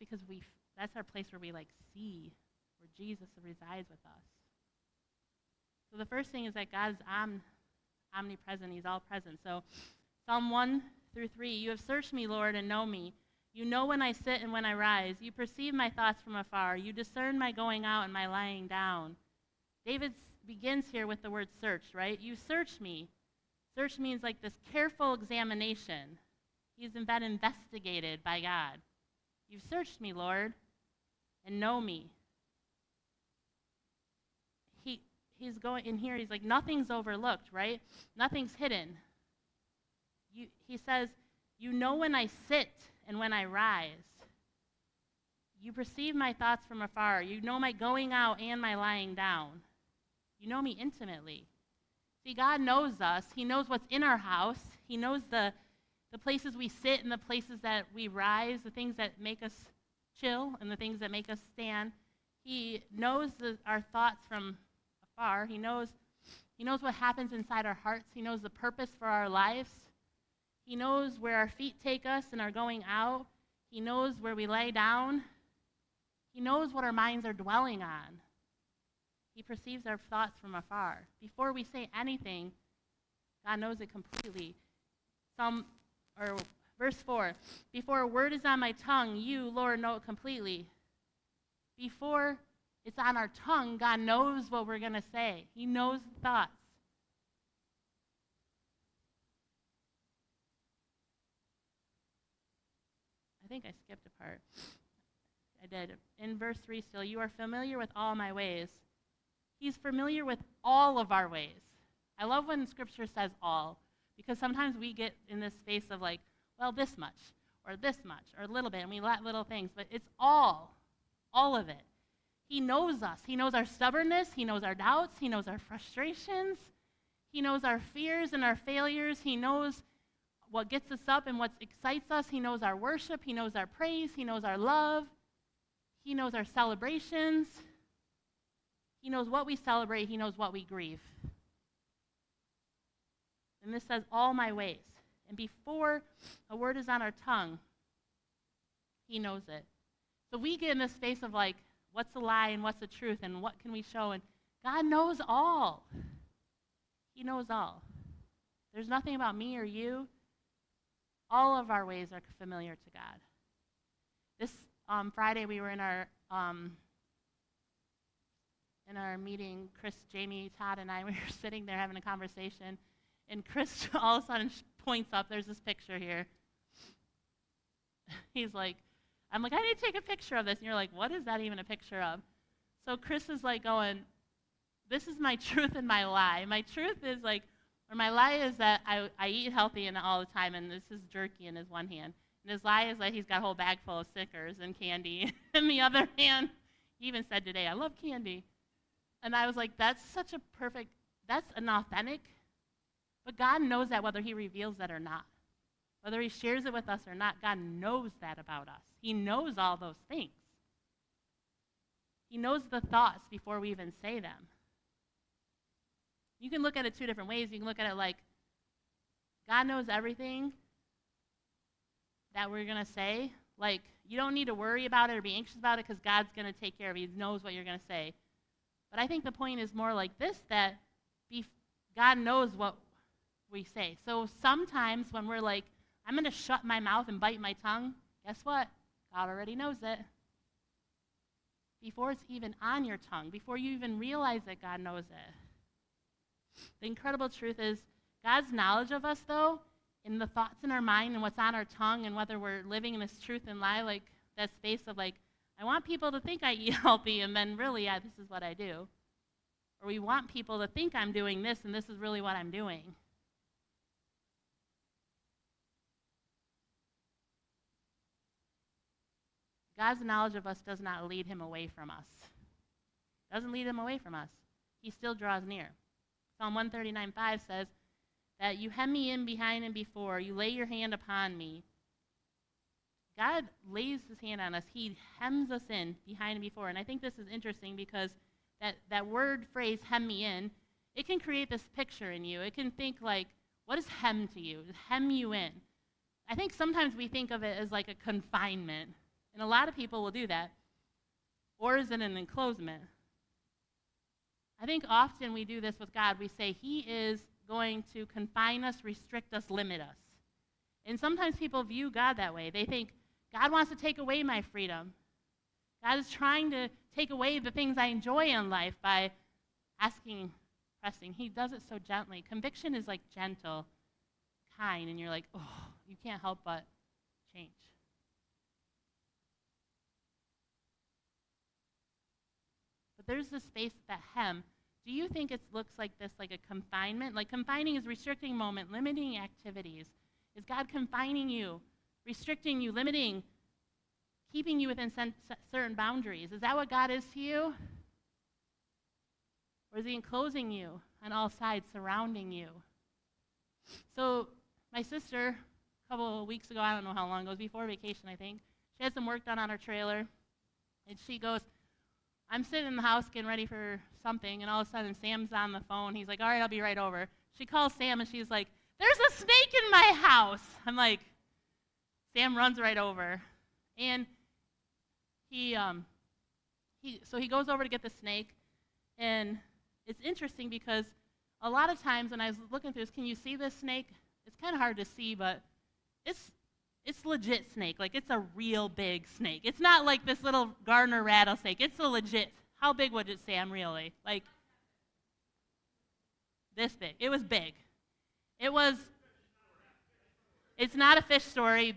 because that's our place where we see where Jesus resides with us. So the first thing is that God is omnipresent. He's all present. So Psalm 1-3, you have searched me, Lord, and know me. You know when I sit and when I rise. You perceive my thoughts from afar. You discern my going out and my lying down. David begins here with the word search, right? You search me. Search means like this careful examination. He's been investigated by God. You've searched me, Lord, and know me. He's going in here, he's like, nothing's overlooked, right? Nothing's hidden. He says, you know when I sit and when I rise. You perceive my thoughts from afar. You know my going out and my lying down. You know me intimately. See, God knows us. He knows what's in our house. He knows the places we sit and the places that we rise, the things that make us chill and the things that make us stand. He knows our thoughts from afar. He knows what happens inside our hearts. He knows the purpose for our lives. He knows where our feet take us and are going out. He knows where we lay down. He knows what our minds are dwelling on. He perceives our thoughts from afar. Before we say anything, God knows it completely. Verse 4, before a word is on my tongue, you, Lord, know it completely. Before it's on our tongue, God knows what we're going to say. He knows the thoughts. I think I skipped a part. I did. In verse 3 still, you are familiar with all my ways. He's familiar with all of our ways. I love when Scripture says all, because sometimes we get in this space of like, well, this much, or a little bit, and we let little things, but it's all of it. He knows us. He knows our stubbornness. He knows our doubts. He knows our frustrations. He knows our fears and our failures. He knows what gets us up and what excites us. He knows our worship. He knows our praise. He knows our love. He knows our celebrations. He knows what we celebrate. He knows what we grieve. And this says, all my ways. And before a word is on our tongue, he knows it. So we get in this space of like, what's a lie and what's the truth and what can we show? And God knows all. He knows all. There's nothing about me or you. All of our ways are familiar to God. This Friday we were in our meeting, Chris, Jamie, Todd, and I, we were sitting there having a conversation, and Chris all of a sudden points up, there's this picture here. He's like, I'm like, I need to take a picture of this. And you're like, what is that even a picture of? So Chris is like going, this is my truth and my lie. My truth is like, or my lie is that I eat healthy and all the time, and this is jerky in his one hand. And his lie is that he's got a whole bag full of Snickers and candy. In the other hand, he even said today, I love candy. And I was like, that's an authentic. But God knows that whether he reveals that or not. Whether he shares it with us or not, God knows that about us. He knows all those things. He knows the thoughts before we even say them. You can look at it two different ways. You can look at it like, God knows everything that we're going to say. Like, you don't need to worry about it or be anxious about it because God's going to take care of it. He knows what you're going to say. But I think the point is more like this, that God knows what we say. So sometimes when we're like, I'm going to shut my mouth and bite my tongue, guess what? God already knows it. Before it's even on your tongue, before you even realize that God knows it. The incredible truth is God's knowledge of us, though, in the thoughts in our mind and what's on our tongue and whether we're living in this truth and lie, like that space of like, I want people to think I eat healthy and then really, yeah, this is what I do. Or we want people to think I'm doing this and this is really what I'm doing. God's knowledge of us does not lead him away from us. Doesn't lead him away from us. He still draws near. Psalm 139:5 says that you hem me in behind and before. You lay your hand upon me. God lays his hand on us. He hems us in behind and before. And I think this is interesting because that word phrase, hem me in, it can create this picture in you. It can think like, what is hem to you? Hem you in. I think sometimes we think of it as like a confinement. And a lot of people will do that. Or is it an enclosement? I think often we do this with God. We say he is going to confine us, restrict us, limit us. And sometimes people view God that way. They think, God wants to take away my freedom. God is trying to take away the things I enjoy in life by asking, pressing. He does it so gently. Conviction is like gentle, kind, and you're like, oh, you can't help but change. But there's this space, that hem. Do you think it looks like this, like a confinement? Like confining is restricting moment, limiting activities. Is God confining you, restricting you, limiting, keeping you within certain boundaries? Is that what God is to you? Or is he enclosing you on all sides, surrounding you? So my sister, a couple of weeks ago, I don't know how long ago, it was before vacation, I think, she had some work done on her trailer, and she goes, I'm sitting in the house getting ready for something, and all of a sudden Sam's on the phone. He's like, all right, I'll be right over. She calls Sam, and she's like, there's a snake in my house. I'm like, Sam runs right over. And he goes over to get the snake, and it's interesting because a lot of times when I was looking through this, can you see this snake? It's kind of hard to see, but it's legit snake. Like, it's a real big snake. It's not like this little gardener rattlesnake. It's a legit, how big would it, Sam, really? Like, this big. It was big. It's not a fish story.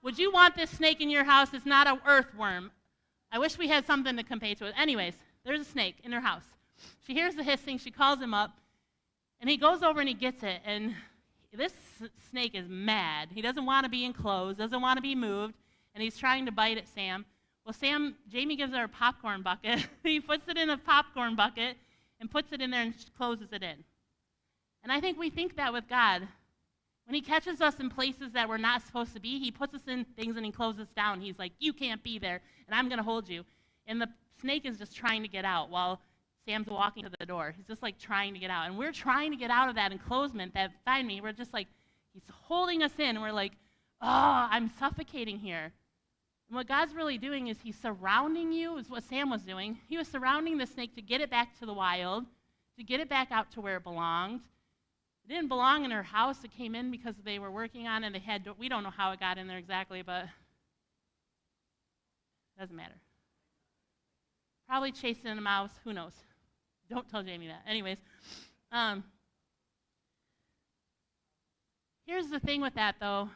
Would you want this snake in your house? It's not an earthworm. I wish we had something to compare to it. Anyways, there's a snake in her house. She hears the hissing. She calls him up, and he goes over and he gets it, and this snake is mad. He doesn't want to be enclosed, doesn't want to be moved, and he's trying to bite at Sam. Well, Jamie gives her a popcorn bucket. He puts it in a popcorn bucket and puts it in there and closes it in. And I think we think that with God. When he catches us in places that we're not supposed to be, he puts us in things and he closes us down. He's like, you can't be there, and I'm going to hold you. And the snake is just trying to get out while Sam's walking to the door. He's just like trying to get out. And we're trying to get out of that enclosement, that find me. We're just like, he's holding us in. And we're like, oh, I'm suffocating here. And what God's really doing is he's surrounding you, is what Sam was doing. He was surrounding the snake to get it back to the wild, to get it back out to where it belonged. It didn't belong in her house. It came in because they were working on it. We don't know how it got in there exactly, but it doesn't matter. Probably chasing a mouse. Who knows? Don't tell Jamie that. Anyways, here's the thing with that, though.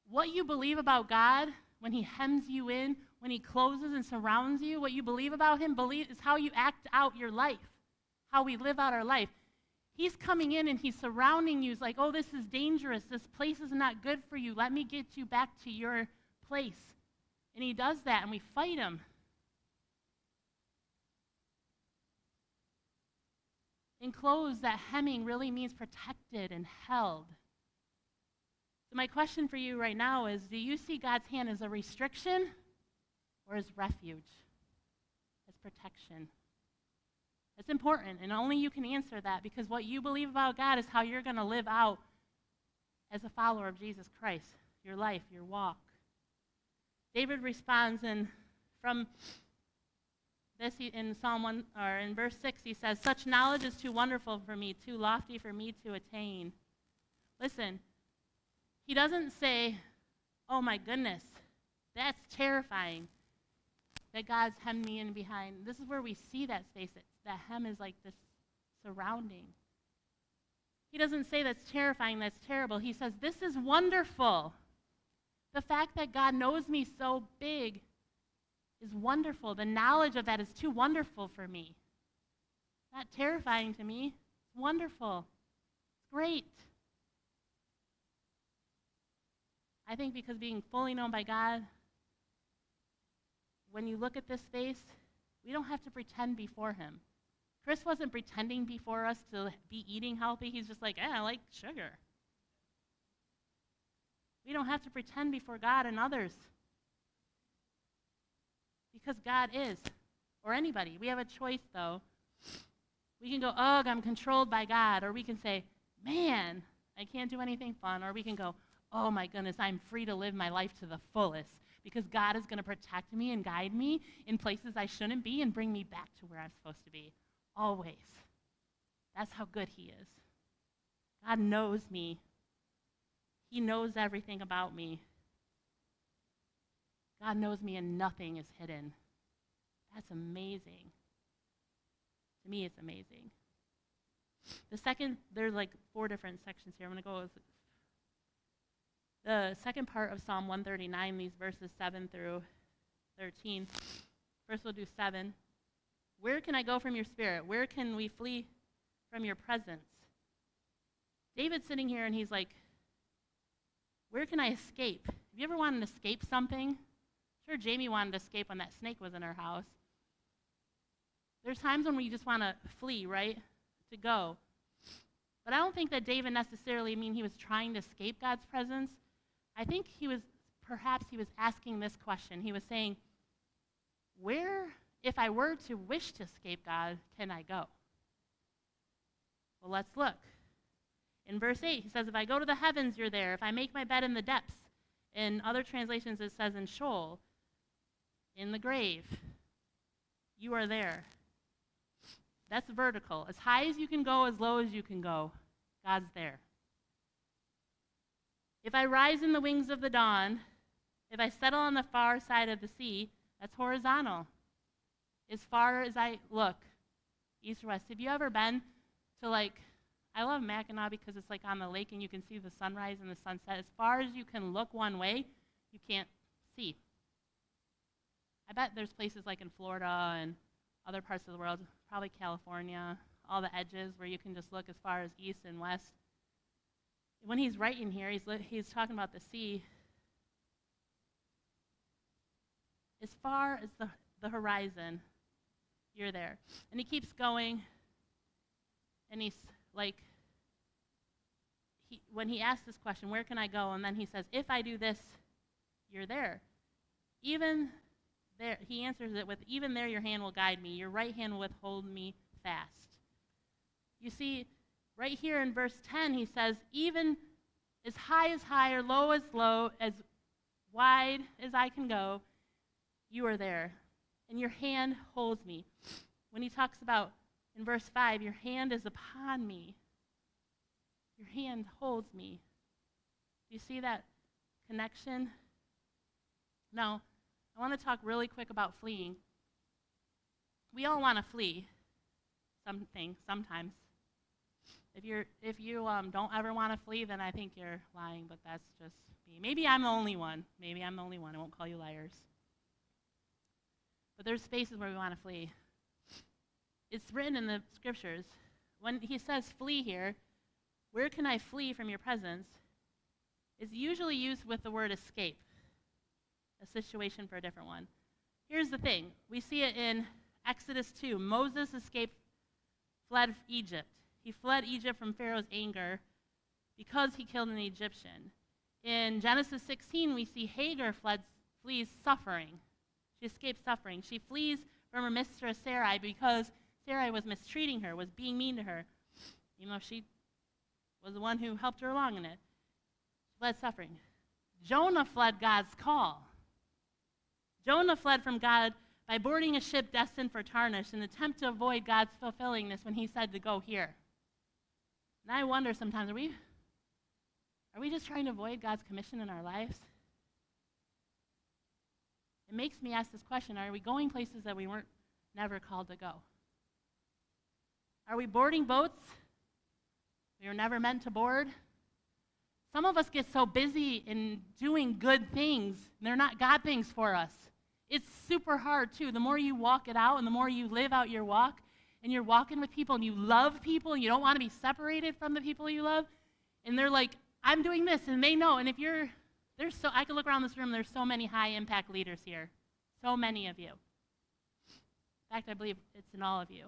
What you believe about God when he hems you in, when he closes and surrounds you, what you believe about him is how you act out your life, how we live out our life. He's coming in and he's surrounding you. He's like, oh, this is dangerous. This place is not good for you. Let me get you back to your place. And he does that, and we fight him. Enclosed, that hemming really means protected and held. So my question for you right now is, do you see God's hand as a restriction or as refuge, as protection? It's important, and only you can answer that, because what you believe about God is how you're going to live out as a follower of Jesus Christ, your life, your walk. David responds from this in Psalm 1, or in verse 6, he says, such knowledge is too wonderful for me, too lofty for me to attain. Listen, he doesn't say, oh my goodness, that's terrifying, that God's hemmed me in behind. This is where we see that space. That hem is like this surrounding. He doesn't say that's terrifying, that's terrible. He says, this is wonderful. The fact that God knows me so big is wonderful. The knowledge of that is too wonderful for me. Not terrifying to me. It's wonderful. It's great. I think because being fully known by God, when you look at this space, we don't have to pretend before him. Chris wasn't pretending before us to be eating healthy. He's just like, I like sugar. We don't have to pretend before God and others, because God is, or anybody. We have a choice, though. We can go, ugh, I'm controlled by God, or we can say, man, I can't do anything fun, or we can go, oh my goodness, I'm free to live my life to the fullest because God is going to protect me and guide me in places I shouldn't be and bring me back to where I'm supposed to be. Always. That's how good he is. God knows me. He knows everything about me. God knows me and nothing is hidden. That's amazing. To me, it's amazing. The second, there's like 4 different sections here. I'm going to go with the second part of Psalm 139, these verses 7 through 13. First, we'll do 7. Where can I go from your spirit? Where can we flee from your presence? David's sitting here and he's like, where can I escape? Have you ever wanted to escape something? Sure, Jamie wanted to escape when that snake was in her house. There's times when we just want to flee, right? To go. But I don't think that David necessarily he was trying to escape God's presence. I think perhaps he was asking this question. He was saying, where, if I were to wish to escape God, can I go? Well, let's look. In verse 8, he says, if I go to the heavens, you're there. If I make my bed in the depths. In other translations, it says in Sheol, in the grave, you are there. That's vertical. As high as you can go, as low as you can go, God's there. If I rise in the wings of the dawn, if I settle on the far side of the sea, that's horizontal. As far as I look, east or west. Have you ever been to I love Mackinac because it's on the lake and you can see the sunrise and the sunset. As far as you can look one way, you can't see. I bet there's places like in Florida and other parts of the world, probably California, all the edges where you can just look as far as east and west. When he's writing here, he's talking about the sea. As far as the horizon, you're there. And he keeps going, and he's when he asks this question, where can I go? And then he says, if I do this, you're there. Even there, he answers it with, even there your hand will guide me. Your right hand will withhold me fast. You see, right here in verse 10, he says, even as high or low, as wide as I can go, you are there. And your hand holds me. When he talks about, in verse 5, your hand is upon me. Your hand holds me. Do you see that connection? Now, I want to talk really quick about fleeing. We all want to flee something sometimes. If you don't ever want to flee, then I think you're lying, but that's just me. Maybe I'm the only one. I won't call you liars. But there's spaces where we want to flee. It's written in the scriptures. When he says flee here, where can I flee from your presence? It's usually used with the word escape, a situation for a different one. Here's the thing. We see it in Exodus 2. Moses fled Egypt. He fled Egypt from Pharaoh's anger because he killed an Egyptian. In Genesis 16, we see Hagar flees suffering. She escapes suffering. She flees from her mistress Sarai because Sarai was mistreating her, was being mean to her, even though she was the one who helped her along in it. She fled suffering. Jonah fled God's call. Jonah fled from God by boarding a ship destined for Tarshish in an attempt to avoid God's fulfilling this when he said to go here. And I wonder sometimes, are we just trying to avoid God's commission in our lives? It makes me ask this question, are we going places that we weren't never called to go? Are we boarding boats we were never meant to board? Some of us get so busy in doing good things, and they're not God things for us. It's super hard, too. The more you walk it out and the more you live out your walk, and you're walking with people and you love people and you don't want to be separated from the people you love, and they're like, I'm doing this, and they know. And if I could look around this room, there's so many high-impact leaders here. So many of you. In fact, I believe it's in all of you.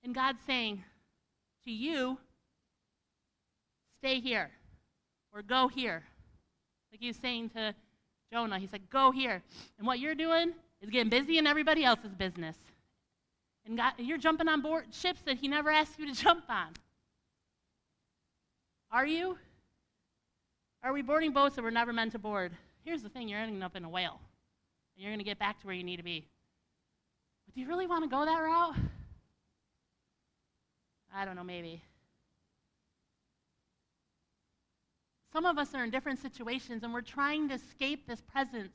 And God's saying to you, stay here or go here. Like he was saying to Jonah, he said, go here. And what you're doing is getting busy in everybody else's business. And God, you're jumping on board ships that he never asked you to jump on. Are you? Are we boarding boats that we're never meant to board? Here's the thing, you're ending up in a whale. And you're going to get back to where you need to be. But do you really want to go that route? I don't know, maybe. Some of us are in different situations, and we're trying to escape this presence,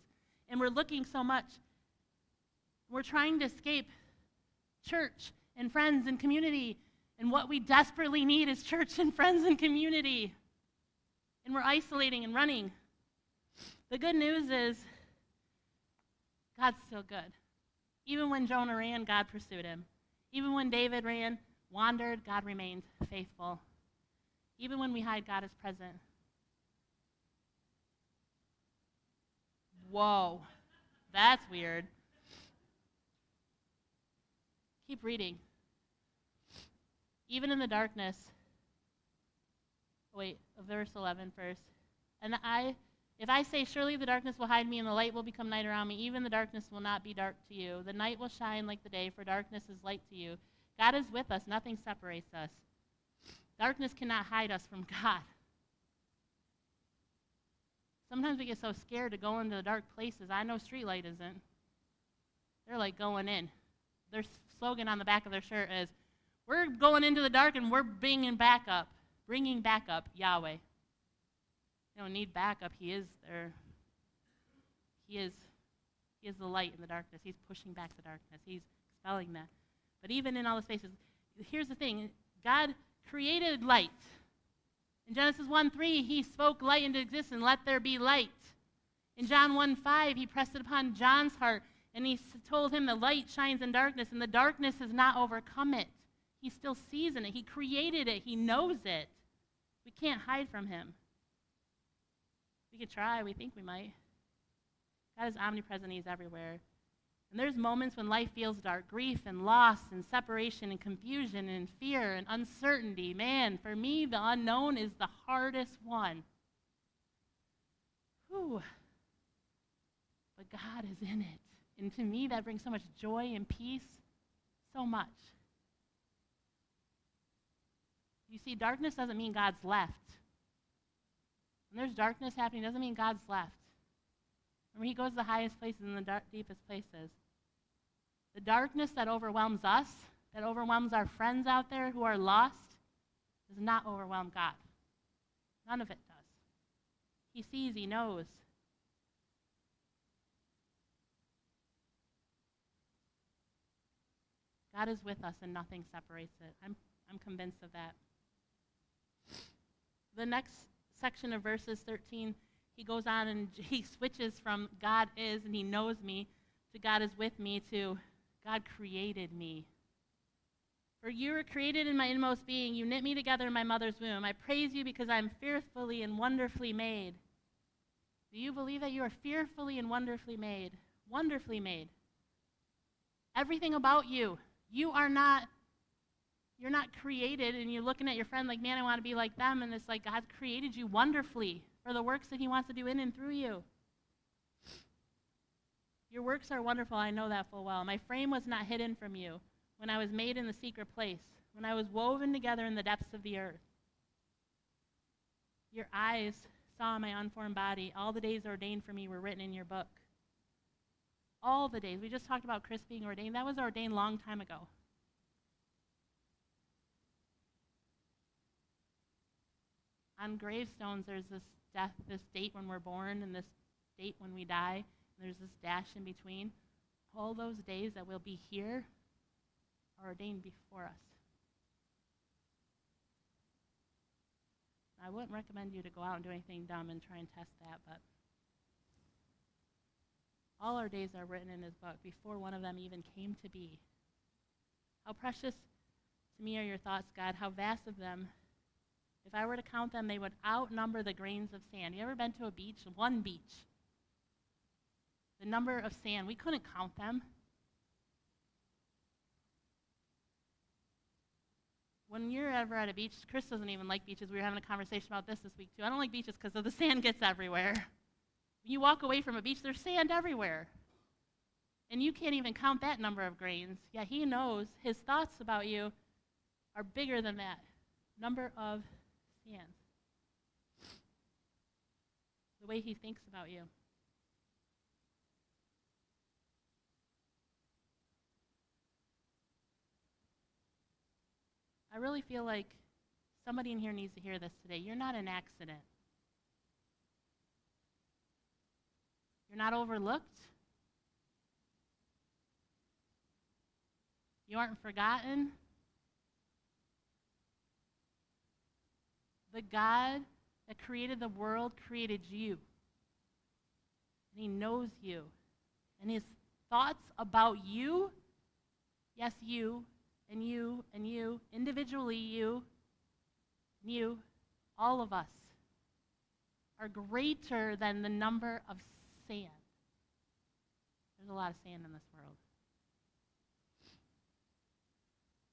and we're looking so much. We're trying to escape church and friends and community, and what we desperately need is church and friends and community. And we're isolating and running. The good news is God's still good. Even when Jonah ran, God pursued him. Even when David ran, wandered, God remained faithful. Even when we hide, God is present. Whoa, that's weird. Keep reading. Even in the darkness, verse 11 first. And if I say, surely the darkness will hide me and the light will become night around me, even the darkness will not be dark to you. The night will shine like the day, for darkness is light to you. God is with us. Nothing separates us. Darkness cannot hide us from God. Sometimes we get so scared to go into the dark places. I know streetlight isn't. They're like going in. Their slogan on the back of their shirt is, we're going into the dark and we're bringing back up Yahweh. You don't need backup. He is there. He is the light in the darkness. He's pushing back the darkness. He's expelling that. But even in all the spaces, here's the thing. God created light. In Genesis 1:3, he spoke light into existence, let there be light. In John 1:5, he pressed it upon John's heart, and he told him the light shines in darkness, and the darkness has not overcome it. He still sees in it. He created it. He knows it. We can't hide from him. We could try. We think we might. God is omnipresent. He's everywhere. And there's moments when life feels dark, grief and loss and separation and confusion and fear and uncertainty. Man, for me, the unknown is the hardest one. Whew. But God is in it. And to me, that brings so much joy and peace, so much. You see, darkness doesn't mean God's left. When there's darkness happening, it doesn't mean God's left. Remember, he goes to the highest places and the deepest places. The darkness that overwhelms us, that overwhelms our friends out there who are lost, does not overwhelm God. None of it does. He sees, he knows. God is with us and nothing separates it. I'm convinced of that. The next section of verses 13, he goes on and he switches from God is and he knows me to God is with me to God created me. For you were created in my inmost being. You knit me together in my mother's womb. I praise you because I am fearfully and wonderfully made. Do you believe that you are fearfully and wonderfully made? Wonderfully made. Everything about you. You're not created and you're looking at your friend like, man, I want to be like them. And it's like God created you wonderfully for the works that he wants to do in and through you. Your works are wonderful, I know that full well. My frame was not hidden from you when I was made in the secret place, when I was woven together in the depths of the earth. Your eyes saw my unformed body. All the days ordained for me were written in your book. All the days. We just talked about Chris being ordained. That was ordained a long time ago. On gravestones, there's this date when we're born and this date when we die. There's this dash in between. All those days that we'll be here are ordained before us. I wouldn't recommend you to go out and do anything dumb and try and test that, but all our days are written in his book before one of them even came to be. How precious to me are your thoughts, God. How vast of them. If I were to count them, they would outnumber the grains of sand. You ever been to a beach? One beach. The number of sand, we couldn't count them. When you're ever at a beach, Chris doesn't even like beaches. We were having a conversation about this week too. I don't like beaches because the sand gets everywhere. When you walk away from a beach, there's sand everywhere. And you can't even count that number of grains. Yeah, he knows his thoughts about you are bigger than that number of sands. the way he thinks about you. I really feel like somebody in here needs to hear this today. You're not an accident. You're not overlooked. You aren't forgotten. The God that created the world created you. And he knows you. And his thoughts about you, yes, you, and you, and you, individually you, and you, all of us, are greater than the number of sand. There's a lot of sand in this world.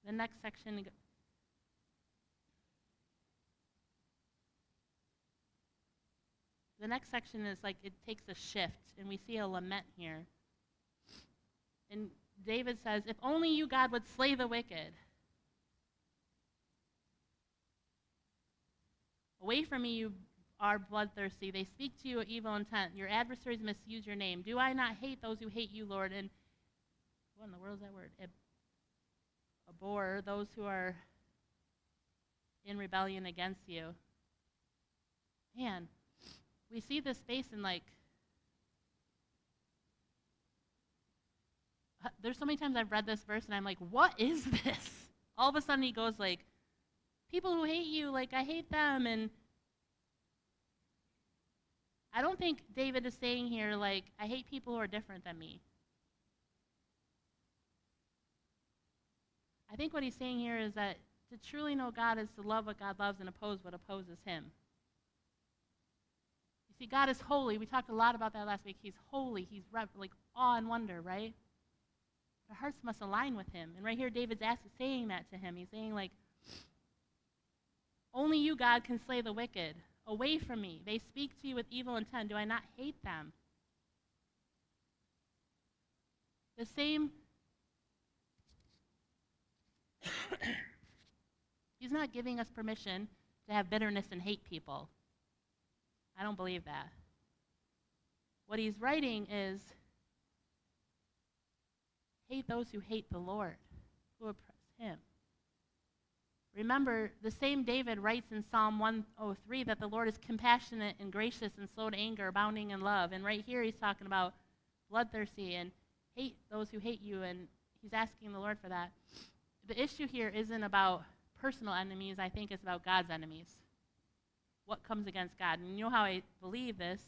The next section, is like it takes a shift, and we see a lament here. And David says, if only you, God, would slay the wicked. Away from me, you are bloodthirsty. They speak to you with evil intent. Your adversaries misuse your name. Do I not hate those who hate you, Lord? And what in the world is that word? Abhor those who are in rebellion against you. Man, we see this space in like, there's so many times I've read this verse and I'm like, what is this? All of a sudden he goes like, people who hate you, like I hate them. And I don't think David is saying here like, I hate people who are different than me. I think what he's saying here is that to truly know God is to love what God loves and oppose what opposes him. You see, God is holy. We talked a lot about that last week. He's holy. He's like awe and wonder, right? Our hearts must align with him. And right here, David's saying that to him. He's saying like, only you, God, can slay the wicked. Away from me. They speak to you with evil intent. Do I not hate them? The same. He's not giving us permission to have bitterness and hate people. I don't believe that. What he's writing is, hate those who hate the Lord, who oppress him. Remember, the same David writes in Psalm 103 that the Lord is compassionate and gracious and slow to anger, abounding in love. And right here he's talking about bloodthirsty and hate those who hate you, and he's asking the Lord for that. The issue here isn't about personal enemies. I think it's about God's enemies. What comes against God? And you know how I believe this?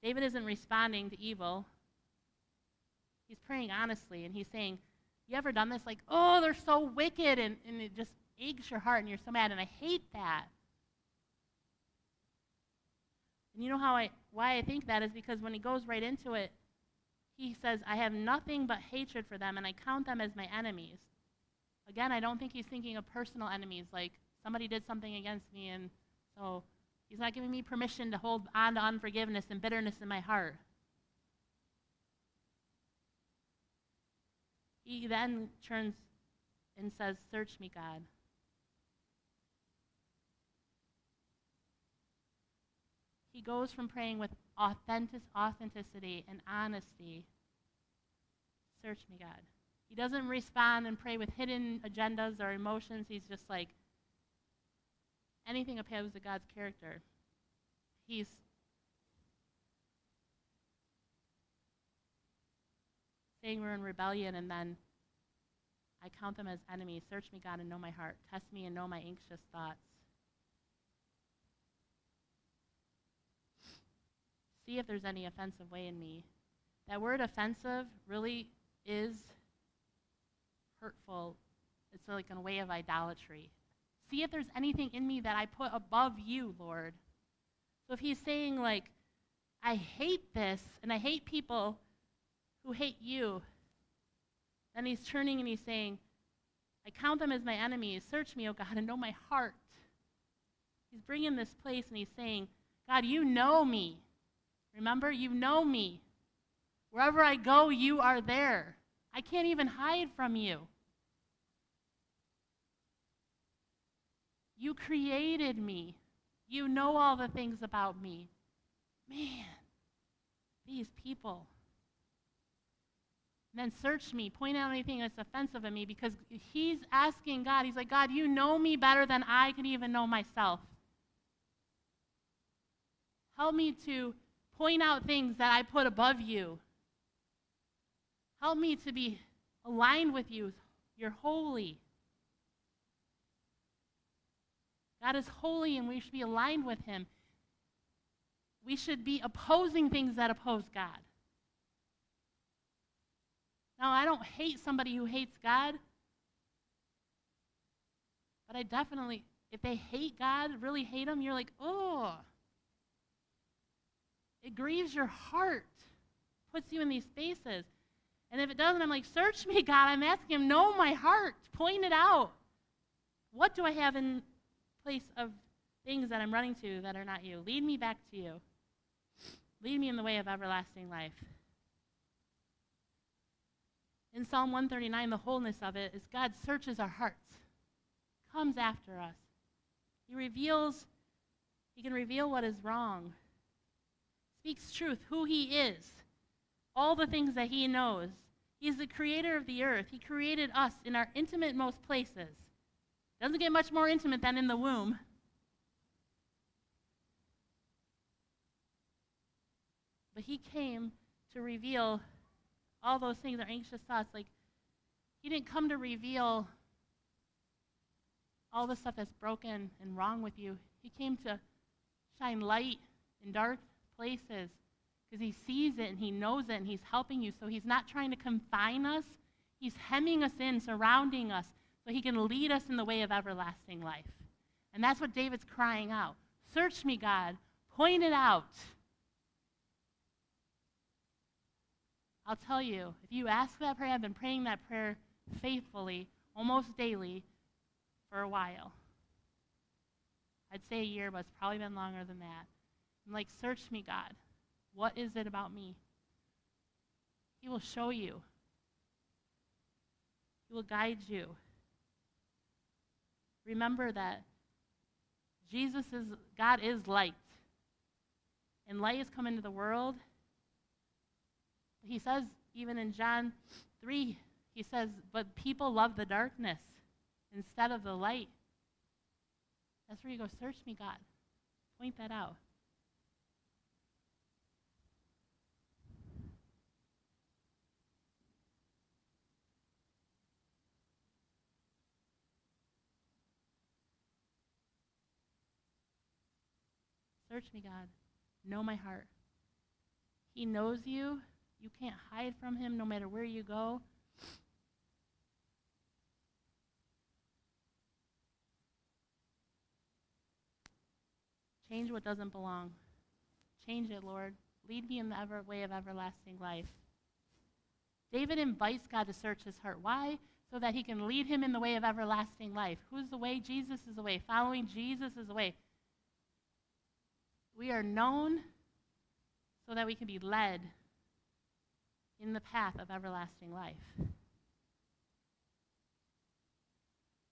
David isn't responding to evil. He's praying honestly, and he's saying, you ever done this? Like, oh, they're so wicked, and it just aches your heart, and you're so mad, and I hate that. And you know why I think that is because when he goes right into it, he says, I have nothing but hatred for them, and I count them as my enemies. Again, I don't think he's thinking of personal enemies, like somebody did something against me, and so he's not giving me permission to hold on to unforgiveness and bitterness in my heart. He then turns and says, search me, God. He goes from praying with authenticity and honesty. Search me, God. He doesn't respond and pray with hidden agendas or emotions. He's just like, anything opposed to God's character. He's saying we're in rebellion, and then I count them as enemies. Search me, God, and know my heart. Test me and know my anxious thoughts. See if there's any offensive way in me. That word offensive really is hurtful. It's like a way of idolatry. See if there's anything in me that I put above you, Lord. So if he's saying like, I hate this, and I hate people who hate you, then he's turning and he's saying, I count them as my enemies. Search me, O God, and know my heart. He's bringing this place and he's saying, God, you know me. Remember, you know me. Wherever I go, you are there. I can't even hide from you. You created me. You know all the things about me. Man, these people. And then search me, point out anything that's offensive in me, because he's asking God, he's like, God, you know me better than I can even know myself. Help me to point out things that I put above you. Help me to be aligned with you. You're holy. God is holy, and we should be aligned with him. We should be opposing things that oppose God. Now, I don't hate somebody who hates God, but I definitely, if they hate God, really hate him, you're like, oh. It grieves your heart, puts you in these spaces. And if it doesn't, I'm like, search me, God. I'm asking him, know my heart. Point it out. What do I have in place of things that I'm running to that are not you? Lead me back to you. Lead me in the way of everlasting life. In Psalm 139, the wholeness of it is God searches our hearts, comes after us. He can reveal what is wrong, speaks truth, who he is, all the things that he knows. He's the creator of the earth. He created us in our intimate-most places. Doesn't get much more intimate than in the womb. But he came to reveal all those things, our anxious thoughts. Like, he didn't come to reveal all the stuff that's broken and wrong with you. He came to shine light in dark places because he sees it and he knows it and he's helping you. So he's not trying to confine us. He's hemming us in, surrounding us, so he can lead us in the way of everlasting life. And that's what David's crying out. Search me, God. Point it out. I'll tell you, if you ask that prayer, I've been praying that prayer faithfully, almost daily, for a while. I'd say a year, but it's probably been longer than that. I'm like, search me, God. What is it about me? He will show you. He will guide you. Remember that God is light. And light has come into the world. He says, even in John 3, he says, but people love the darkness instead of the light. That's where you go, search me, God. Point that out. Search me, God. Know my heart. He knows you. You can't hide from him no matter where you go. Change what doesn't belong. Change it, Lord. Lead me in the way of everlasting life. David invites God to search his heart. Why? So that he can lead him in the way of everlasting life. Who's the way? Jesus is the way. Following Jesus is the way. We are known so that we can be led in the path of everlasting life.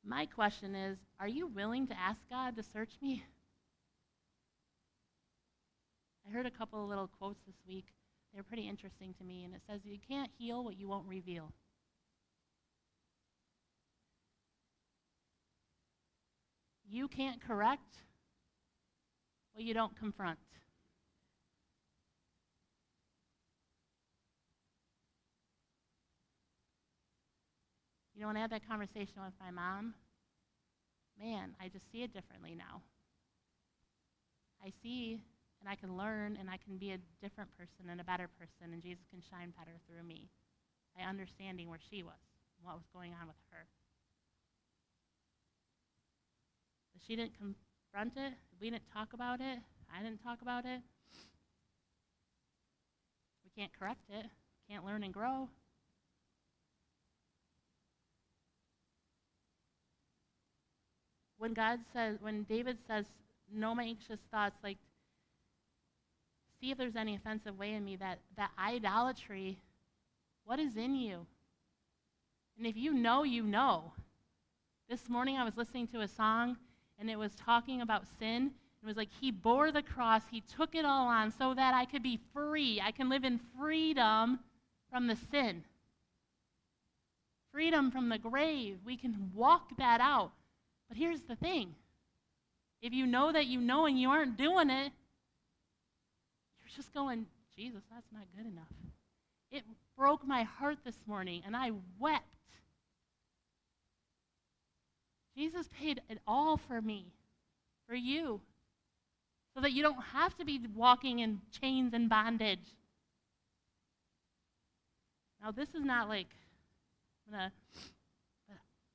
My question is, are you willing to ask God to search me? I heard a couple of little quotes this week. They're pretty interesting to me, and it says, you can't heal what you won't reveal. You can't correct what you don't confront. You know, when I had that conversation with my mom, man, I just see it differently now. I see and I can learn and I can be a different person and a better person, and Jesus can shine better through me by understanding where she was and what was going on with her. But she didn't confront it. We didn't talk about it. I didn't talk about it. We can't correct it. Can't learn and grow. When David says, know my anxious thoughts, like, see if there's any offensive way in me, that idolatry, what is in you? And if you know, you know. This morning I was listening to a song, and it was talking about sin, It was like he bore the cross. He took it all on so that I could be free. I can live in freedom from the sin. Freedom from the grave. We can walk that out. But here's the thing. If you know that you know and you aren't doing it, you're just going, Jesus, that's not good enough. It broke my heart this morning, and I wept. Jesus paid it all for me, for you, so that you don't have to be walking in chains and bondage. Now, this is not like, but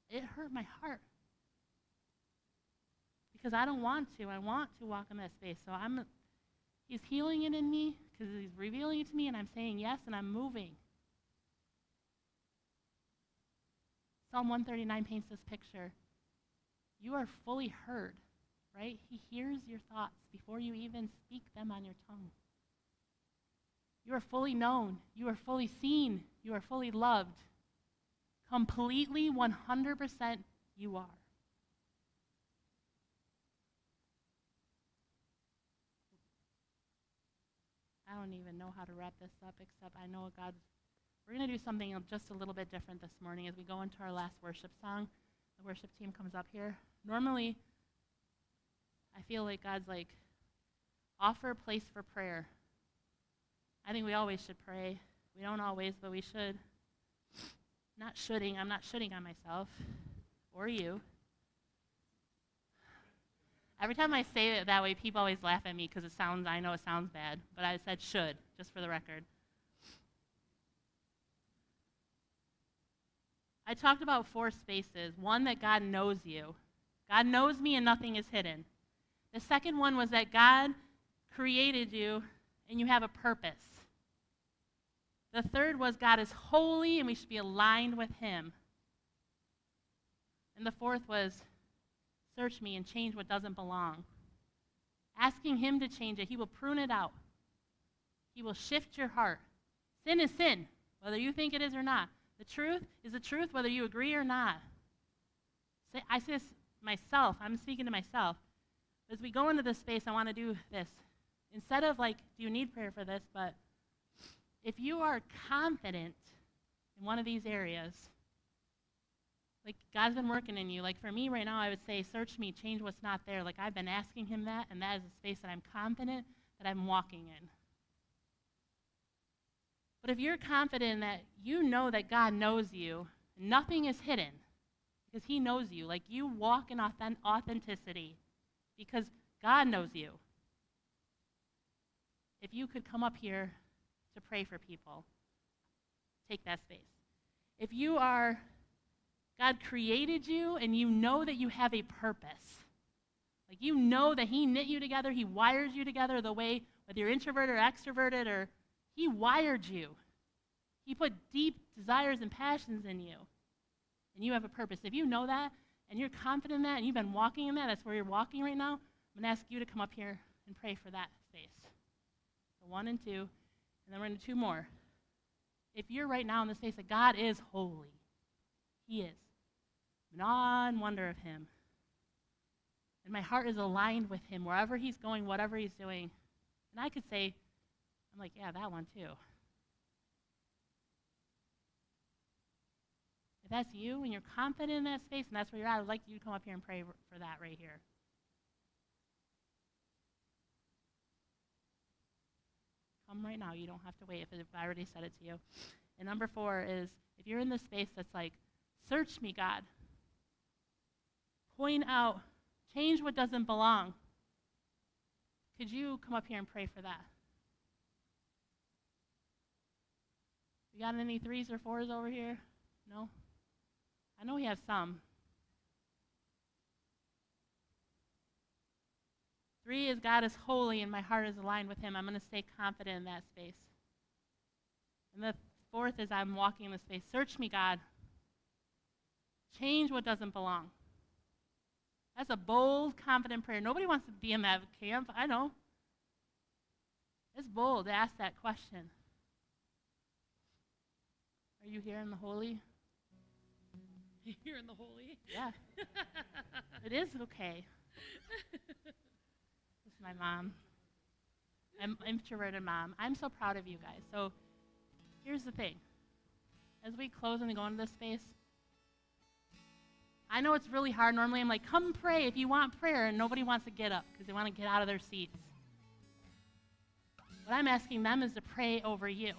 it hurt my heart. Because I don't want to. I want to walk in that space. So he's healing it in me because he's revealing it to me, and I'm saying yes, and I'm moving. Psalm 139 paints this picture. You are fully heard, right? He hears your thoughts before you even speak them on your tongue. You are fully known. You are fully seen. You are fully loved. Completely, 100% you are. I don't even know how to wrap this up, except I know we're going to do something just a little bit different this morning as we go into our last worship song. The worship team comes up here. Normally, I feel like God's like, offer a place for prayer. I think we always should pray. We don't always, but we should. I'm not shoulding on myself or you. Every time I say it that way, people always laugh at me because I know it sounds bad, but I said should, just for the record. I talked about 4 spaces. One, that God knows you. God knows me and nothing is hidden. The second one was that God created you and you have a purpose. The third was God is holy and we should be aligned with him. And the fourth was, search me and change what doesn't belong. Asking him to change it. He will prune it out. He will shift your heart. Sin is sin, whether you think it is or not. The truth is the truth, whether you agree or not. I say this myself. I'm speaking to myself. As we go into this space, I want to do this. Instead of like, do you need prayer for this? But if you are confident in one of these areas, like God's been working in you. Like for me right now, I would say, search me, change what's not there. Like I've been asking him that, and that is a space that I'm confident that I'm walking in. But if you're confident that you know that God knows you, nothing is hidden because he knows you. Like you walk in authenticity because God knows you. If you could come up here to pray for people, take that space. If you are, God created you and you know that you have a purpose. Like you know that he knit you together, he wires you together the way, whether you're introverted or extroverted, or he wired you. He put deep desires and passions in you. And you have a purpose. If you know that and you're confident in that and you've been walking in that, that's where you're walking right now, I'm going to ask you to come up here and pray for that space. So 1 and 2, and then we're going to 2 more. If you're right now in the space that God is holy, he is. I'm in awe and wonder of him. And my heart is aligned with him wherever he's going, whatever he's doing. And I could say, I'm like, yeah, that one too. If that's you and you're confident in that space and that's where you're at, I'd like you to come up here and pray for that right here. Come right now. You don't have to wait if I already said it to you. And number 4 is, if you're in this space that's like, search me, God. Point out, change what doesn't belong. Could you come up here and pray for that? We got any 3s or 4s over here? No? I know we have some. 3 is God is holy and my heart is aligned with him. I'm going to stay confident in that space. And the 4th is I'm walking in the space. Search me, God. Change what doesn't belong. That's a bold, confident prayer. Nobody wants to be in that camp. I know. It's bold to ask that question. Are you hearing the holy? Hearing the holy? Yeah. It is okay. is my mom. I'm introverted mom. I'm so proud of you guys. So here's the thing. As we close and go into this space, I know it's really hard. Normally I'm like, come pray if you want prayer, and nobody wants to get up because they want to get out of their seats. What I'm asking them is to pray over you.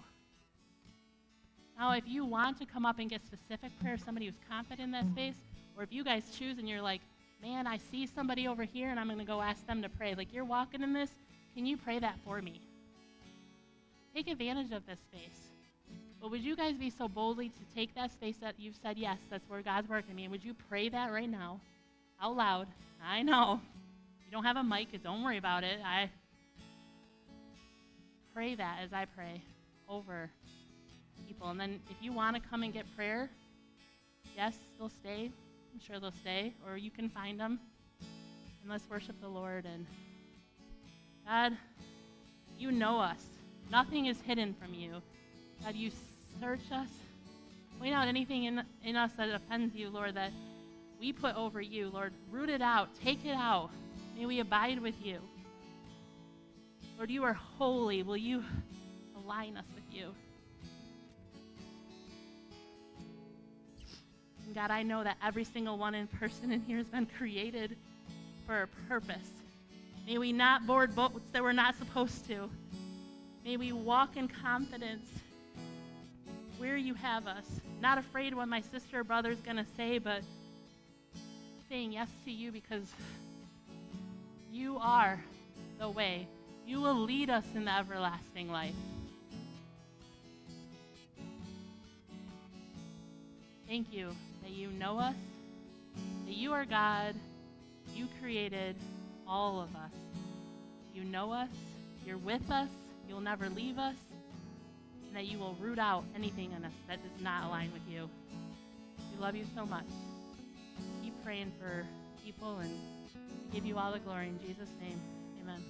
Now, if you want to come up and get specific prayer, somebody who's confident in that space, or if you guys choose and you're like, man, I see somebody over here and I'm going to go ask them to pray. Like, you're walking in this, can you pray that for me? Take advantage of this space. But would you guys be so boldly to take that space that you've said, yes, that's where God's working me, and would you pray that right now, out loud? I know. You don't have a mic, don't worry about it. I pray that as I pray over people. And then if you want to come and get prayer, yes, they'll stay. I'm sure they'll stay, or you can find them. And let's worship the Lord. And God, you know us. Nothing is hidden from you. God, you search us. Point out anything in us that offends you, Lord, that we put over you. Lord, root it out. Take it out. May we abide with you. Lord, you are holy. Will you align us with you? And God, I know that every single one in person in here has been created for a purpose. May we not board boats that we're not supposed to. May we walk in confidence where you have us. Not afraid what my sister or brother is going to say, but saying yes to you because you are the way. You will lead us in the everlasting life. Thank you that you know us, that you are God, you created all of us. You know us, you're with us, you'll never leave us, and that you will root out anything in us that does not align with you. We love you so much. Keep praying for people, and give you all the glory in Jesus' name. Amen.